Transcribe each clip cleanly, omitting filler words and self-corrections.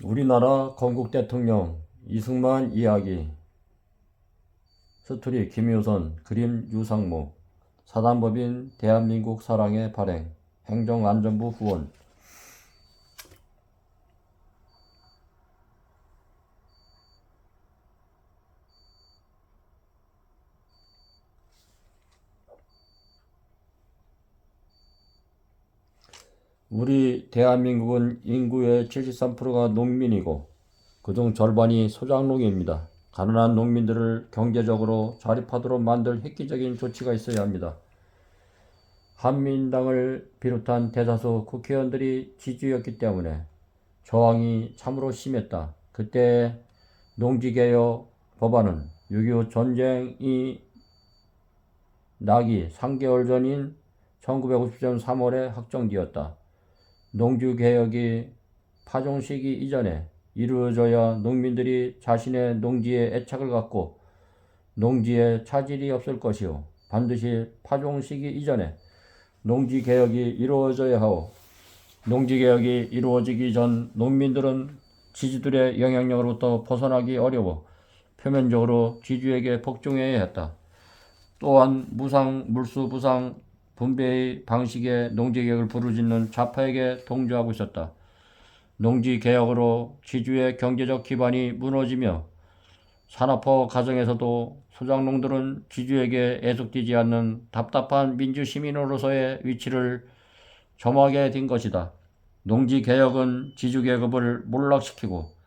우리나라 건국 대통령 이승만 이야기. 스토리 김유선, 그림 유상무, 사단법인 대한민국 사랑의 발행, 행정안전부 후원. 우리 대한민국은 인구의 73%가 농민이고 그중 절반이 소작농입니다. 가난한 농민들을 경제적으로 자립하도록 만들 획기적인 조치가 있어야 합니다. 한민당을 비롯한 대다수 국회의원들이 지지였기 때문에 저항이 참으로 심했다. 그때 농지개혁 법안은 6.25 전쟁이 나기 3개월 전인 1950년 3월에 확정되었다. 농지개혁이 파종시기 이전에 이루어져야 농민들이 자신의 농지에 애착을 갖고 농지에 차질이 없을 것이요. 반드시 파종시기 이전에 농지개혁이 이루어져야 하고 농지개혁이 이루어지기 전 농민들은 지주들의 영향력으로부터 벗어나기 어려워 표면적으로 지주에게 복종해야 했다. 또한 무상, 물수, 부상, 분배의 방식의 농지개혁을 부르짖는 좌파에게 동조하고 있었다. 농지개혁으로 지주의 경제적 기반이 무너지며 산업화 과정에서도 소작농들은 지주에게 애속되지 않는 답답한 민주시민으로서의 위치를 점하게 된 것이다. 농지개혁은 지주계급을 몰락시키고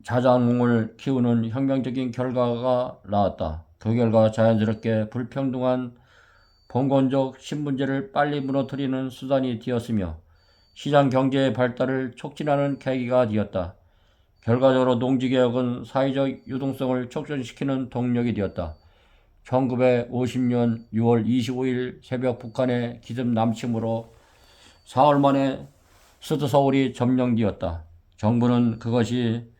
자장농을 키우는 혁명적인 결과가 나왔다. 그 결과 자연스럽게 불평등한 봉건적 신분제를 빨리 무너뜨리는 수단이 되었으며 시장 경제의 발달을 촉진하는 계기가 되었다. 결과적으로 농지개혁은 사회적 유동성을 촉진시키는 동력이 되었다. 1950년 6월 25일 새벽 북한의 기습 남침으로 4월 만에 수도 서울이 점령되었다. 정부는 그것이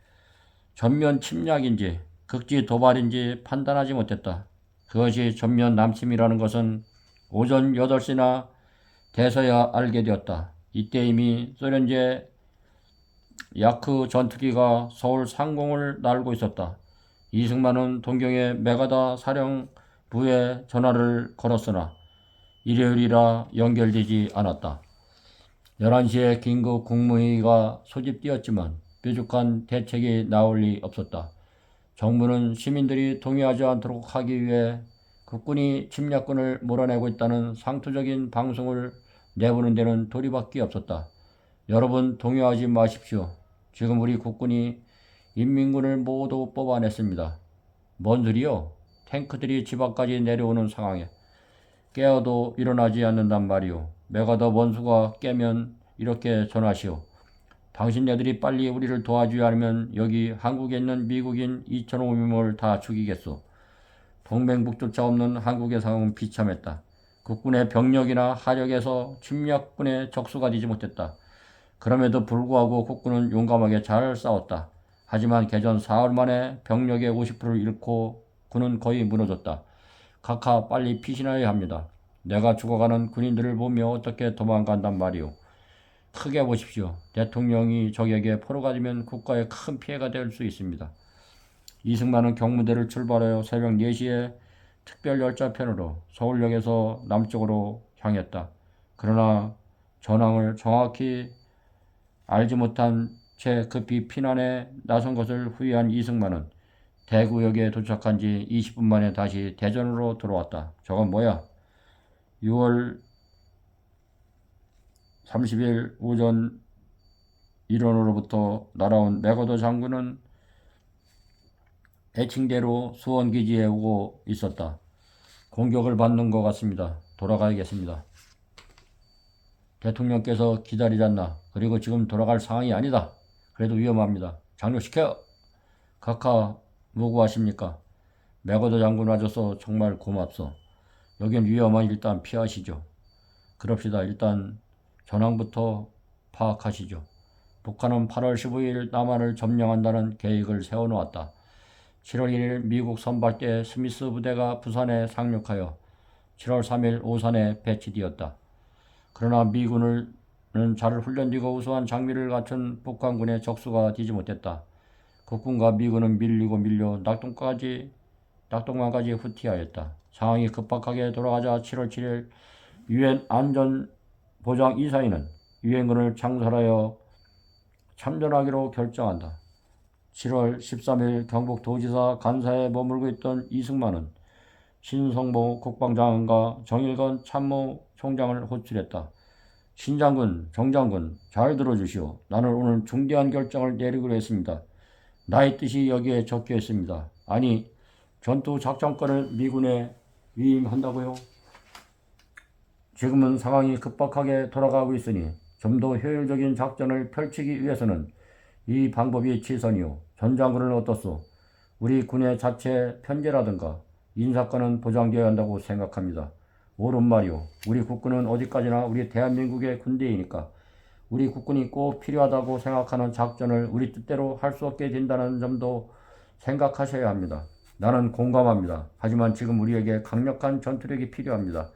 전면 침략인지 극지 도발인지 판단하지 못했다. 그것이 전면 남침이라는 것은 오전 8시나 돼서야 알게 되었다. 이때 이미 소련제 야크 전투기가 서울 상공을 날고 있었다. 이승만은 동경의 메가다 사령부에 전화를 걸었으나 일요일이라 연결되지 않았다. 11시에 긴급 국무회의가 소집되었지만 뾰족한 대책이 나올 리 없었다. 정부는 시민들이 동의하지 않도록 하기 위해 국군이 침략군을 몰아내고 있다는 상투적인 방송을 내보는 데는 도리밖에 없었다. 여러분 동요하지 마십시오. 지금 우리 국군이 인민군을 모두 뽑아냈습니다. 뭔 소리요? 탱크들이 집 앞까지 내려오는 상황에 깨어도 일어나지 않는단 말이오. 메가더 원수가 깨면 이렇게 전하시오. 당신네들이 빨리 우리를 도와줘야 하면 여기 한국에 있는 미국인 2,500명을 다 죽이겠소. 동맹국조차 없는 한국의 상황은 비참했다. 국군의 병력이나 하력에서 침략군의 적수가 되지 못했다. 그럼에도 불구하고 국군은 용감하게 잘 싸웠다. 하지만 개전 4월 만에 병력의 50%를 잃고 군은 거의 무너졌다. 각하 빨리 피신해야 합니다. 내가 죽어가는 군인들을 보며 어떻게 도망간단 말이오. 크게 보십시오. 대통령이 적에게 포로가 되면 국가에 큰 피해가 될 수 있습니다. 이승만은 경무대를 출발하여 새벽 4시에 특별열차편으로 서울역에서 남쪽으로 향했다. 그러나 전황을 정확히 알지 못한 채 급히 피난에 나선 것을 후회한 이승만은 대구역에 도착한 지 20분 만에 다시 대전으로 돌아왔다. 저건 뭐야? 6월 30일 오전 일원으로부터 날아온 맥어더 장군은 애칭대로 수원기지에 오고 있었다. 공격을 받는 것 같습니다. 돌아가야겠습니다. 대통령께서 기다리잖나. 그리고 지금 돌아갈 상황이 아니다. 그래도 위험합니다. 장려시켜! 각하 뭐고 하십니까? 맥어더 장군 와줘서 정말 고맙소. 여긴 위험하니 일단 피하시죠. 그럽시다. 일단 전황부터 파악하시죠. 북한은 8월 15일 남한을 점령한다는 계획을 세워놓았다. 7월 1일 미국 선발대 스미스 부대가 부산에 상륙하여 7월 3일 오산에 배치되었다. 그러나 미군은 잘 훈련되고 우수한 장비를 갖춘 북한군의 적수가 되지 못했다. 국군과 미군은 밀려 낙동강까지 후퇴하였다. 상황이 급박하게 돌아가자 7월 7일 유엔 안전보장이사회는 유엔군을 창설하여 참전하기로 결정한다. 7월 13일 경북 도지사 간사에 머물고 있던 이승만은 신성모 국방장관과 정일건 참모총장을 호출했다. 신장군, 정장군, 잘 들어주시오. 나는 오늘 중대한 결정을 내리기로 했습니다. 나의 뜻이 여기에 적혀 있습니다. 아니, 전투 작전권을 미군에 위임한다고요? 지금은 상황이 급박하게 돌아가고 있으니 좀 더 효율적인 작전을 펼치기 위해서는 이 방법이 최선이오. 전 장군은 어떻소? 우리 군의 자체 편제라든가 인사권은 보장되어야 한다고 생각합니다. 옳은 말이오. 우리 국군은 어디까지나 우리 대한민국의 군대이니까 우리 국군이 꼭 필요하다고 생각하는 작전을 우리 뜻대로 할 수 없게 된다는 점도 생각하셔야 합니다. 나는 공감합니다. 하지만 지금 우리에게 강력한 전투력이 필요합니다.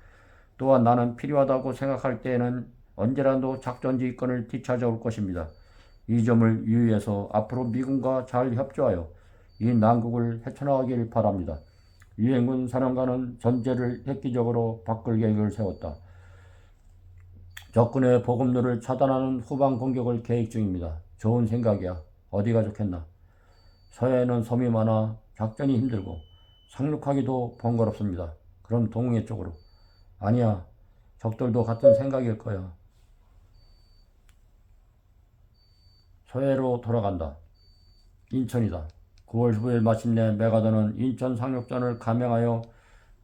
또한 나는 필요하다고 생각할 때에는 언제라도 작전 지휘권을 되찾아올 것입니다. 이 점을 유의해서 앞으로 미군과 잘 협조하여 이 난국을 헤쳐나가길 바랍니다. 유엔군 사령관은 전제를 획기적으로 바꿀 계획을 세웠다. 적군의 보급로를 차단하는 후방 공격을 계획 중입니다. 좋은 생각이야. 어디가 좋겠나? 서해에는 섬이 많아 작전이 힘들고 상륙하기도 번거롭습니다. 그럼 동해 쪽으로. 아니야. 적들도 같은 생각일 거야. 서해로 돌아간다. 인천이다. 9월 15일 마침내 메가더는 인천 상륙전을 감행하여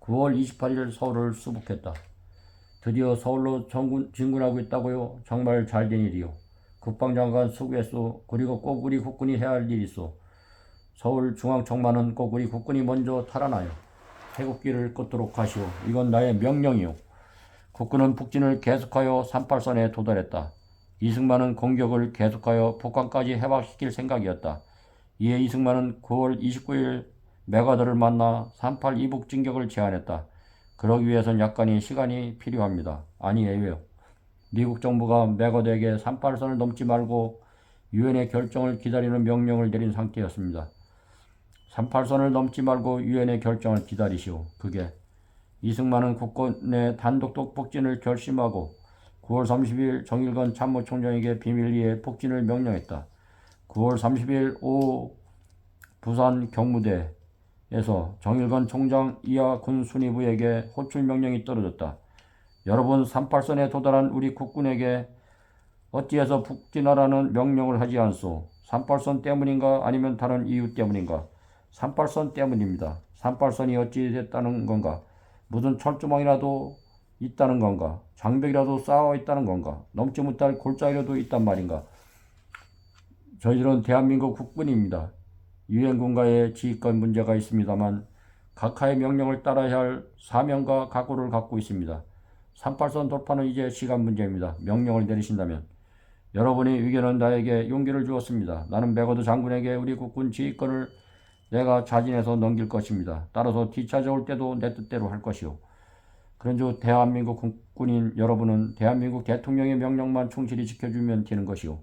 9월 28일 서울을 수복했다. 드디어 서울로 진군하고 있다고요? 정말 잘된 일이요. 국방장관 수고했소. 그리고 꼭 우리 국군이 해야 할 일이 있어. 서울 중앙청만은 꼭 우리 국군이 먼저 탈환하여 태국기를 끊도록 하시오. 이건 나의 명령이오. 국군은 북진을 계속하여 38선에 도달했다. 이승만은 공격을 계속하여 북한까지 해박시킬 생각이었다. 이에 이승만은 9월 29일 메가더를 만나 38 이북 진격을 제안했다. 그러기 위해선 약간의 시간이 필요합니다. 아니에요. 미국 정부가 메가더에게 38선을 넘지 말고 유엔의 결정을 기다리는 명령을 내린 상태였습니다. 38선을 넘지 말고 유엔의 결정을 기다리시오. 그게 이승만은 국군의 단독 북진을 결심하고 9월 30일 정일건 참모총장에게 비밀리에 북진을 명령했다. 9월 30일 오후 부산 경무대에서 정일건 총장 이하 군수뇌부에게 호출 명령이 떨어졌다. 여러분, 38선에 도달한 우리 국군에게 어찌해서 북진하라는 명령을 하지 않소? 38선 때문인가 아니면 다른 이유 때문인가? 38선 때문입니다. 38선이 어찌 됐다는 건가? 무슨 철조망이라도 있다는 건가? 장벽이라도 쌓아 있다는 건가? 넘지 못할 골짜기라도 있단 말인가? 저희들은 대한민국 국군입니다. 유엔군과의 지휘권 문제가 있습니다만 각하의 명령을 따라야 할 사명과 각오를 갖고 있습니다. 38선 돌파는 이제 시간 문제입니다. 명령을 내리신다면. 여러분의 의견은 나에게 용기를 주었습니다. 나는 메가더 장군에게 우리 국군 지휘권을 내가 자진해서 넘길 것입니다. 따라서 뒤찾아올 때도 내 뜻대로 할 것이오. 그런즉 대한민국 국군인 여러분은 대한민국 대통령의 명령만 충실히 지켜주면 되는 것이오.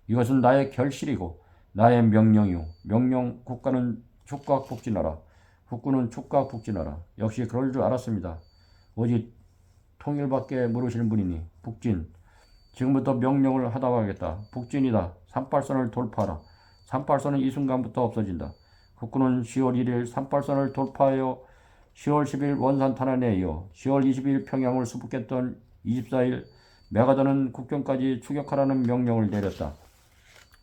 이것은 나의 결실이고 나의 명령이오. 명령 국가는 축각 북진하라. 국군은 축각 북진하라. 역시 그럴 줄 알았습니다. 오직 통일밖에 모르시는 분이니 북진. 지금부터 명령을 하다 가겠다. 북진이다. 38선을 돌파하라. 38선은 이 순간부터 없어진다. 국군은 10월 1일 38선을 돌파하여 10월 10일 원산 탄환에 이어 10월 20일 평양을 수복했던 24일 메가더는 국경까지 추격하라는 명령을 내렸다.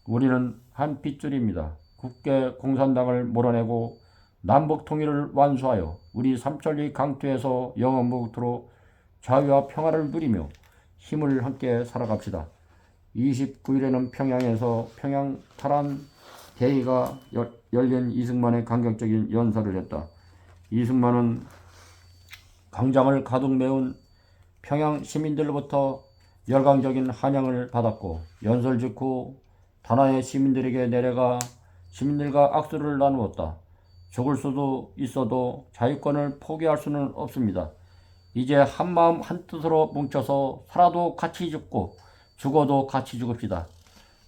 우리는 한 핏줄입니다. 국계 공산당을 몰아내고 남북 통일을 완수하여 우리 삼천리 강토에서 영원무국토로 자유와 평화를 누리며 힘을 함께 살아갑시다. 29일에는 평양에서 평양 탈환 대회가 열린 이승만의 감격적인 연설을 했다. 이승만은 광장을 가득 메운 평양 시민들로부터 열광적인 환영을 받았고 연설 직후 단화의 시민들에게 내려가 시민들과 악수를 나누었다. 죽을 수도 있어도 자유권을 포기할 수는 없습니다. 이제 한마음 한뜻으로 뭉쳐서 살아도 같이 죽고 죽어도 같이 죽읍시다.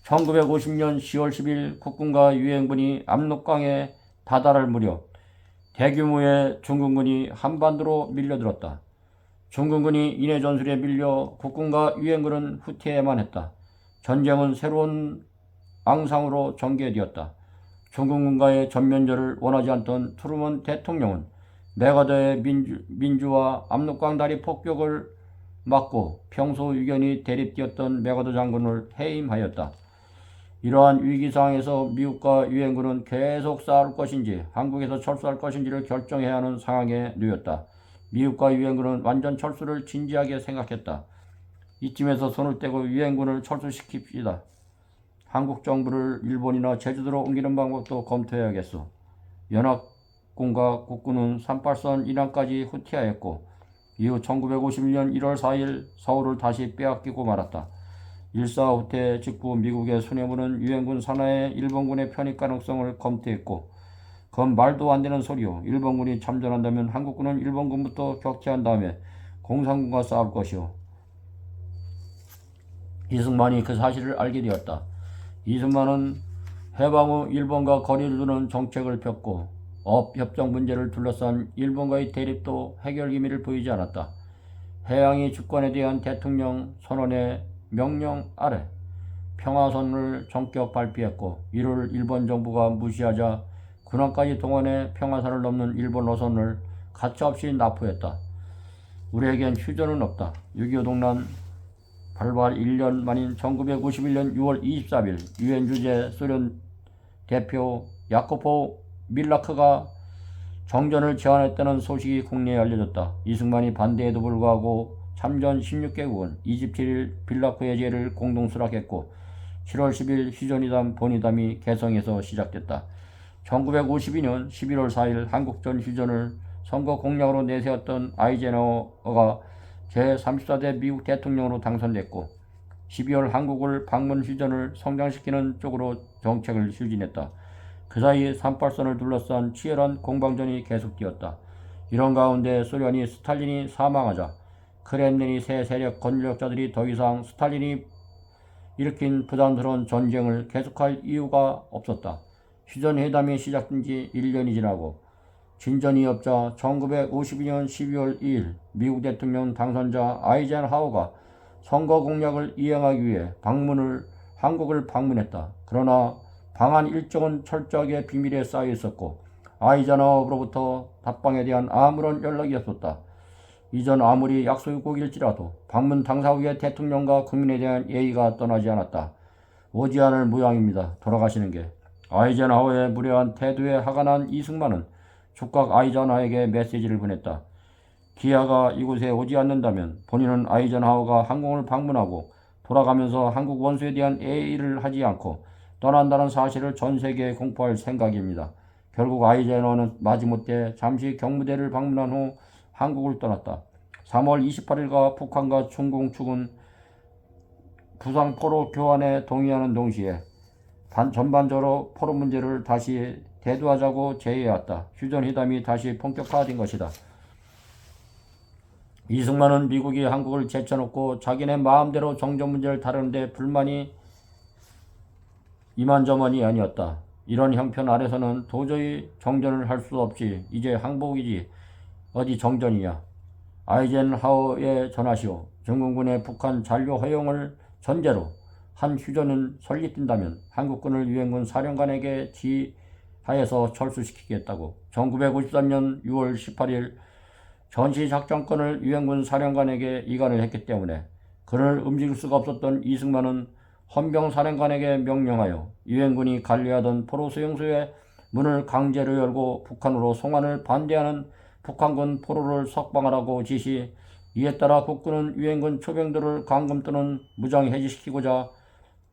1950년 10월 10일 국군과 유엔군이 압록강에 다다를 무렵 대규모의 중국군이 한반도로 밀려들었다. 중국군이 인해 전술에 밀려 국군과 유엔군은 후퇴해야만 했다. 전쟁은 새로운 앙상으로 전개되었다. 중국군과의 전면전을 원하지 않던 트루먼 대통령은 메가더의 민주와 압록강 다리 폭격을 막고 평소 의견이 대립되었던 메가더 장군을 해임하였다. 이러한 위기 상황에서 미국과 유엔군은 계속 싸울 것인지 한국에서 철수할 것인지를 결정해야 하는 상황에 놓였다. 미국과 유엔군은 완전 철수를 진지하게 생각했다. 이쯤에서 손을 떼고 유엔군을 철수시킵시다. 한국 정부를 일본이나 제주도로 옮기는 방법도 검토해야겠소. 연합군과 국군은 38선 이란까지 후퇴하였고 이후 1951년 1월 4일 서울을 다시 빼앗기고 말았다. 일사 후퇴 직후 미국의 수뇌부는 유엔군 산하에 일본군의 편입 가능성을 검토했고 그건 말도 안 되는 소리요. 일본군이 참전한다면 한국군은 일본군부터 격퇴한 다음에 공산군과 싸울 것이요. 이승만이 그 사실을 알게 되었다. 이승만은 해방 후 일본과 거리를 두는 정책을 폈고 업협정 문제를 둘러싼 일본과의 대립도 해결 기미를 보이지 않았다. 해양의 주권에 대한 대통령 선언의 명령 아래 평화선언을 전격 발표했고 이를 일본 정부가 무시하자 군함까지 동원해 평화선을 넘는 일본 노선을 가차없이 납포했다. 우리에겐 휴전은 없다. 6.25 동란 발발 1년 만인 1951년 6월 24일 유엔 주재 소련 대표 야코포 밀라크가 정전을 제안했다는 소식이 국내에 알려졌다. 이승만이 반대에도 불구하고 참전 16개국은 27일 빌라크 해제를 공동 수락했고 7월 10일 휴전이담 본의담이 개성에서 시작됐다. 1952년 11월 4일 한국전 휴전을 선거 공약으로 내세웠던 아이젠하워가 제34대 미국 대통령으로 당선됐고 12월 한국을 방문 휴전을 성장시키는 쪽으로 정책을 추진했다. 그 사이 38선을 둘러싼 치열한 공방전이 계속되었다. 이런 가운데 소련이 스탈린이 사망하자 크렘린이 새 세력 권력자들이 더 이상 스탈린이 일으킨 부담스러운 전쟁을 계속할 이유가 없었다. 휴전회담이 시작된 지 1년이 지나고 진전이 없자 1952년 12월 2일 미국 대통령 당선자 아이젠하워가 선거 공약을 이행하기 위해 한국을 방문했다. 그러나 방한 일정은 철저하게 비밀에 쌓여 있었고 아이젠하워로부터 답방에 대한 아무런 연락이 없었다. 이전 아무리 약속이 꼭일지라도 방문 당사 후에 대통령과 국민에 대한 예의가 떠나지 않았다. 오지 않을 모양입니다. 돌아가시는 게. 아이젠하워의 무례한 태도에 화가 난 이승만은 촉각 아이젠하워에게 메시지를 보냈다. 기아가 이곳에 오지 않는다면 본인은 아이젠하워가 한국을 방문하고 돌아가면서 한국 원수에 대한 예의를 하지 않고 떠난다는 사실을 전 세계에 공포할 생각입니다. 결국 아이젠하워는 마지못해 잠시 경무대를 방문한 후 한국을 떠났다. 3월 28일과 북한과 중공 측은 부상 포로 교환에 동의하는 동시에 전반적으로 포로 문제를 다시 대두하자고 제의해왔다. 휴전회담이 다시 본격화된 것이다. 이승만은 미국이 한국을 제쳐놓고 자기네 마음대로 정전 문제를 다루는데 불만이 이만저만이 아니었다. 이런 형편 아래서는 도저히 정전을 할 수 없지. 이제 항복이지 어디 정전이냐. 아이젠하워에 전하시오. 중공군의 북한 잔류 허용을 전제로 한 휴전은 설립된다면 한국군을 유엔군 사령관에게 지하에서 철수시키겠다고. 1953년 6월 18일 전시작전권을 유엔군 사령관에게 이관을 했기 때문에 그를 움직일 수가 없었던 이승만은 헌병사령관에게 명령하여 유엔군이 관리하던 포로 수용소의 문을 강제로 열고 북한으로 송환을 반대하는 북한군 포로를 석방하라고 지시. 이에 따라 국군은 유엔군 초병들을 감금 또는 무장 해지시키고자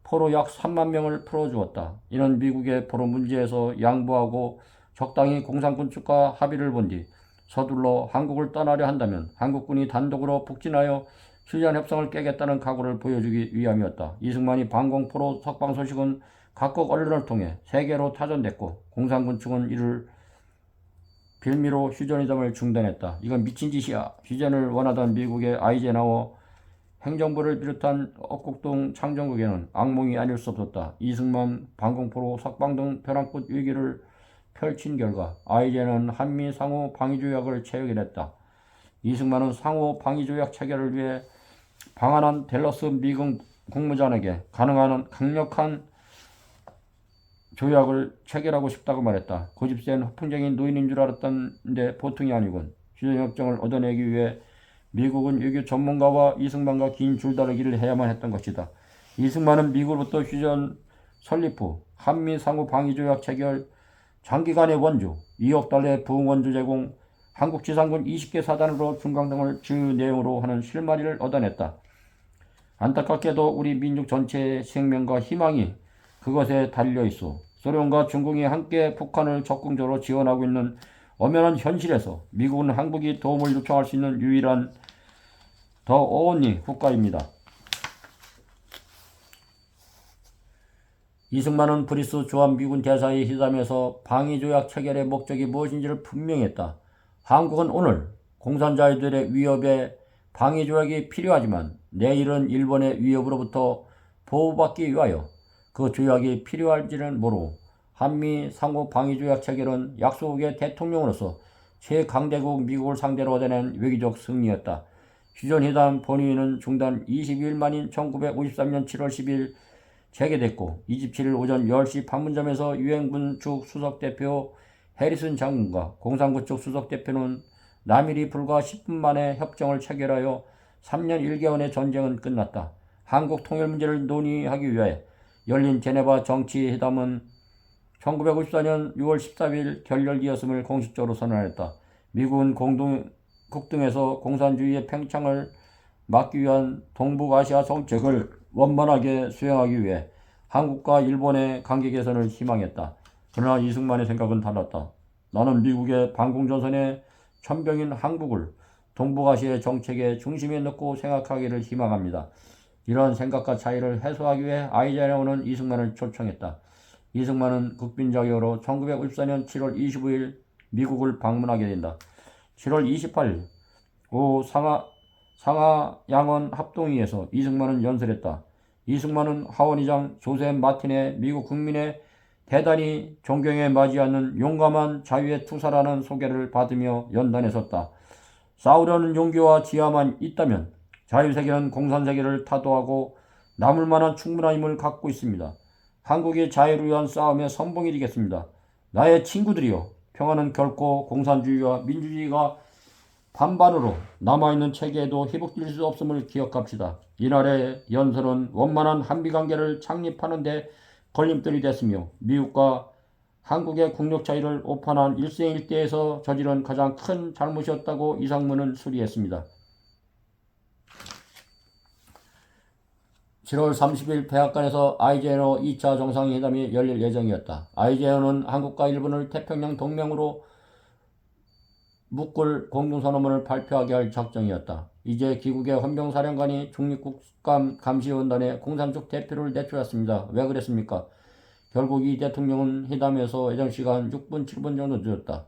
포로 약 3만 명을 풀어주었다. 이는 미국의 포로 문제에서 양보하고 적당히 공산군 측과 합의를 본 뒤 서둘러 한국을 떠나려 한다면 한국군이 단독으로 북진하여 휴전 협상을 깨겠다는 각오를 보여주기 위함이었다. 이승만이 방공포로 석방 소식은 각국 언론을 통해 세계로 타전됐고 공산군 측은 이를 빌미로 휴전회담을 중단했다. 이건 미친 짓이야. 휴전을 원하던 미국의 아이젠하워 행정부를 비롯한 억국동 창정국에는 악몽이 아닐 수 없었다. 이승만, 방공포로 석방 등 벼랑끝 위기를 펼친 결과 아이젠은 한미 상호 방위조약을 체결했다. 이승만은 상호 방위조약 체결을 위해 방한한 댈러스 미국 국무장에게 가능한 강력한 조약을 체결하고 싶다고 말했다. 고집센 허풍쟁이 노인인 줄 알았던데 보통이 아니군. 휴전협정을 얻어내기 위해 미국은 외교 전문가와 이승만과 긴 줄다리기를 해야만 했던 것이다. 이승만은 미국으로부터 휴전 설립 후 한미 상호 방위조약 체결, 장기간의 원조, 2억 달러의 부흥원조 제공, 한국 지상군 20개 사단으로 중강 등을 주 내용으로 하는 실마리를 얻어냈다. 안타깝게도 우리 민족 전체의 생명과 희망이 그것에 달려있어 소련과 중국이 함께 북한을 적극적으로 지원하고 있는 엄연한 현실에서 미국은 한국이 도움을 요청할 수 있는 유일한 더 only 국가입니다. 이승만은 브리스 주한미군 대사의 회담에서 방위조약 체결의 목적이 무엇인지를 분명히 했다. 한국은 오늘 공산자들의 위협에 방위조약이 필요하지만 내일은 일본의 위협으로부터 보호받기 위하여 그 조약이 필요할지는 모르고 한미 상호 방위조약 체결은 약소국의 대통령으로서 최강대국 미국을 상대로 얻어낸 외교적 승리였다. 휴전회담 본회의는 중단 22일 만인 1953년 7월 10일 재개됐고 27일 오전 10시 판문점에서 유엔군 측 수석대표 해리슨 장군과 공산군 측 수석대표는 남일이 불과 10분 만에 협정을 체결하여 3년 1개월의 전쟁은 끝났다. 한국 통일 문제를 논의하기 위해 열린 제네바 정치회담은 1954년 6월 14일 결렬되었음을 공식적으로 선언했다. 미국은 공동국 등에서 공산주의의 팽창을 막기 위한 동북아시아 정책을 원만하게 수행하기 위해 한국과 일본의 관계 개선을 희망했다. 그러나 이승만의 생각은 달랐다. 나는 미국의 반공전선의 천병인 한국을 동북아시아의 정책의 중심에 넣고 생각하기를 희망합니다. 이러한 생각과 차이를 해소하기 위해 아이젠하워는 이승만을 초청했다. 이승만은 국빈 자격으로 1954년 7월 25일 미국을 방문하게 된다. 7월 28일 오후 상하양원 합동회의에서 이승만은 연설했다. 이승만은 하원의장 조셉 마틴의 미국 국민의 대단히 존경에 맞이하는 용감한 자유의 투사라는 소개를 받으며 연단에 섰다. 싸우려는 용기와 지혜만 있다면 자유세계는 공산세계를 타도하고 남을 만한 충분한 힘을 갖고 있습니다. 한국의 자유를 위한 싸움의 선봉이 되겠습니다. 나의 친구들이여, 평화는 결코 공산주의와 민주주의가 반반으로 남아있는 체계에도 회복될 수 없음을 기억합시다. 이날의 연설은 원만한 한미관계를 창립하는 데 걸림돌이 됐으며 미국과 한국의 국력 차이를 오판한 일생일대에서 저지른 가장 큰 잘못이었다고 이상문은 수리했습니다. 7월 30일 백악관에서 아이젠하워 2차 정상회담이 열릴 예정이었다. 아이젠하워는 한국과 일본을 태평양 동맹으로 묶을 공동선언문을 발표하게 할 작정이었다. 이제 기국의 헌병사령관이 중립국감 감시원단에 공산적 대표를 내쫓았습니다. 왜 그랬습니까? 결국 이 대통령은 회담에서 예정시간 6분 7분 정도 늦었다.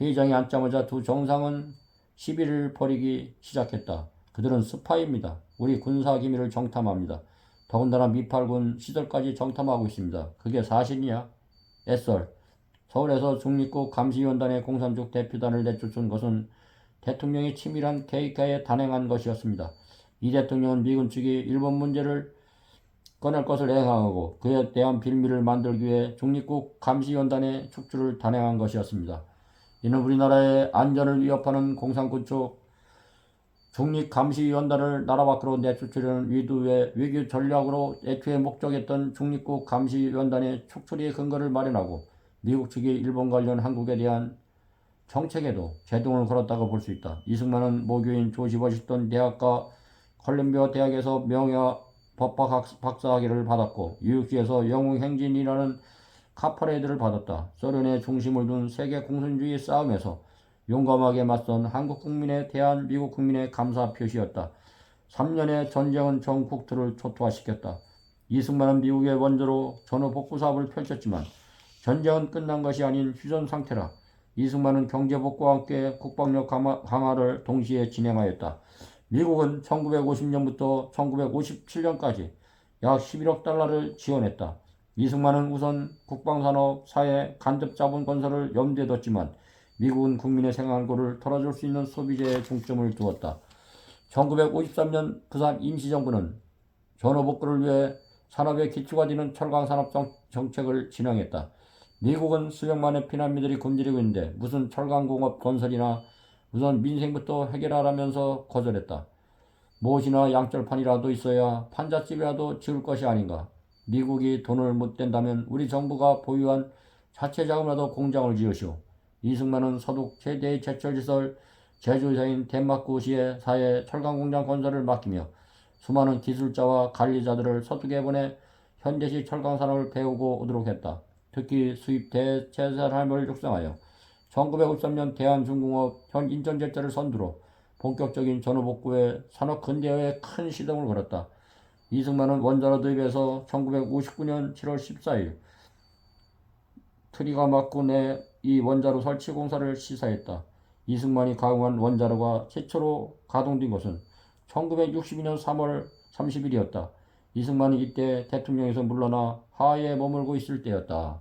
회의장에 앉자마자 두 정상은 시비를 벌이기 시작했다. 그들은 스파이입니다. 우리 군사기밀을 정탐합니다. 더군다나 미팔군 시설까지 정탐하고 있습니다. 그게 사실이냐? 애썰. 서울에서 중립국 감시위원단의 공산적 대표단을 내쫓은 것은 대통령이 치밀한 계획하에 단행한 것이었습니다. 이 대통령은 미군 측이 일본 문제를 꺼낼 것을 예상하고 그에 대한 빌미를 만들기 위해 중립국 감시위원단의 축출을 단행한 것이었습니다. 이는 우리나라의 안전을 위협하는 공산군 쪽 중립감시위원단을 나라 밖으로 내쫓으려는 의도의 외교 전략으로 애초에 목적했던 중립국 감시위원단의 축출의 근거를 마련하고 미국 측이 일본 관련 한국에 대한 정책에도 제동을 걸었다고 볼 수 있다. 이승만은 모교인 조지 워싱턴 대학과 컬럼비아 대학에서 명예와 법학 박사학위를 받았고 뉴욕시에서 영웅행진이라는 카퍼레이드를 받았다. 소련의 중심을 둔 세계 공산주의 싸움에서 용감하게 맞선 한국 국민에 대한 미국 국민의 감사 표시였다. 3년의 전쟁은 전 국토를 초토화시켰다. 이승만은 미국의 원조로 전후 복구 사업을 펼쳤지만 전쟁은 끝난 것이 아닌 휴전 상태라 이승만은 경제복구와 함께 국방력 강화를 동시에 진행하였다. 미국은 1950년부터 1957년까지 약 11억 달러를 지원했다. 이승만은 우선 국방산업, 사회, 간접자본 건설을 염두에 뒀지만 미국은 국민의 생활고를 털어줄 수 있는 소비재에 중점을 두었다. 1953년 부산 임시정부는 전후복구를 위해 산업의 기초가 되는 철강산업 정책을 진행했다. 미국은 수백만의 피난민들이 굶주리고 있는데 무슨 철강공업 건설이나 우선 민생부터 해결하라면서 거절했다. 무엇이나 양철판이라도 있어야 판잣집이라도 지을 것이 아닌가. 미국이 돈을 못 댄다면 우리 정부가 보유한 자체 자금이라도 공장을 지으시오. 이승만은 서독 최대의 제철시설 제조사인 덴마크시의 사회 철강공장 건설을 맡기며 수많은 기술자와 관리자들을 서독에 보내 현대식 철강산업을 배우고 오도록 했다. 특히 수입 대체사람을 육성하여 1953년 대한중공업 현 인천제철을 선두로 본격적인 전후복구에 산업 근대화에 큰 시동을 걸었다. 이승만은 원자로 도입에서 1959년 7월 14일 트리가 맞고 내 이 원자로 설치 공사를 시사했다. 이승만이 가공한 원자로가 최초로 가동된 것은 1962년 3월 30일이었다. 이승만은 이때 대통령에서 물러나 하와이에 머물고 있을 때였다.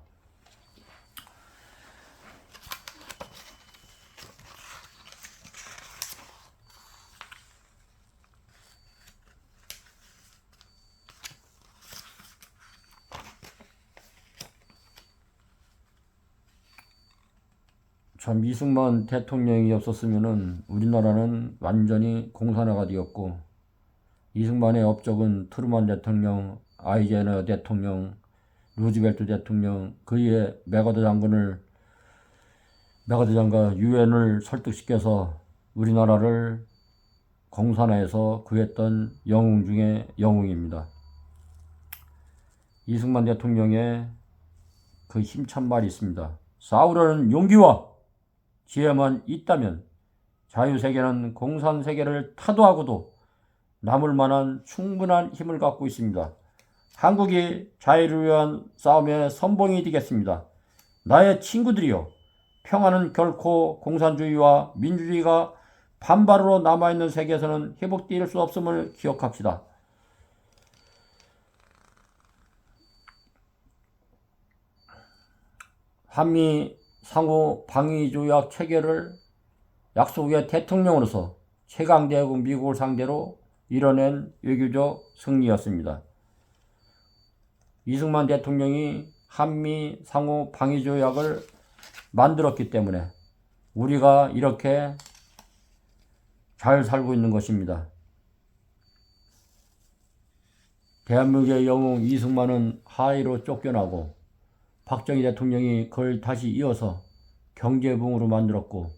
참 이승만 대통령이 없었으면 우리나라는 완전히 공산화가 되었고 이승만의 업적은 트루만 대통령, 아이젠허 대통령, 루즈벨트 대통령, 그의 메가더 장관 유엔을 설득시켜서 우리나라를 공산화해서 구했던 영웅 중에 영웅입니다. 이승만 대통령의 그 힘찬 말이 있습니다. 싸우려는 용기와 지혜만 있다면 자유세계는 공산세계를 타도하고도 남을 만한 충분한 힘을 갖고 있습니다. 한국이 자유를 위한 싸움의 선봉이 되겠습니다. 나의 친구들이여, 평화는 결코 공산주의와 민주주의가 반발으로 남아있는 세계에서는 회복될 수 없음을 기억합시다. 한미 상호 방위조약 체결을 약속의 대통령으로서 최강대국 미국을 상대로 이뤄낸 외교적 승리였습니다. 이승만 대통령이 한미 상호 방위조약을 만들었기 때문에 우리가 이렇게 잘 살고 있는 것입니다. 대한민국의 영웅 이승만은 하와이로 쫓겨나고 박정희 대통령이 그걸 다시 이어서 경제부흥으로 만들었고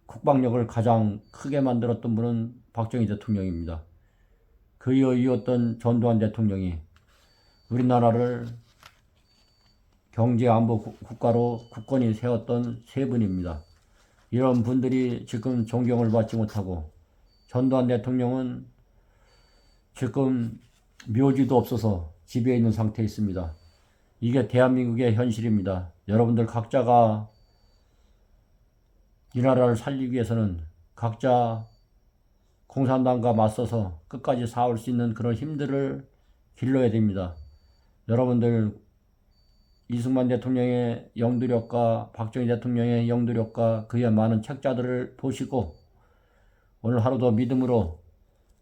국방력을 가장 크게 만들었던 분은 박정희 대통령입니다. 그이어 이었던 전두환 대통령이 우리나라를 경제안보 국가로 굳건히 세웠던 세 분입니다. 이런 분들이 지금 존경을 받지 못하고 전두환 대통령은 지금 묘지도 없어서 집에 있는 상태에 있습니다. 이게 대한민국의 현실입니다. 여러분들 각자가 이 나라를 살리기 위해서는 각자 공산당과 맞서서 끝까지 싸울 수 있는 그런 힘들을 길러야 됩니다. 여러분들 이승만 대통령의 영도력과 박정희 대통령의 영도력과 그의 많은 책자들을 보시고 오늘 하루도 믿음으로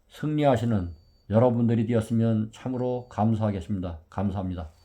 승리하시는 여러분들이 되었으면 참으로 감사하겠습니다. 감사합니다.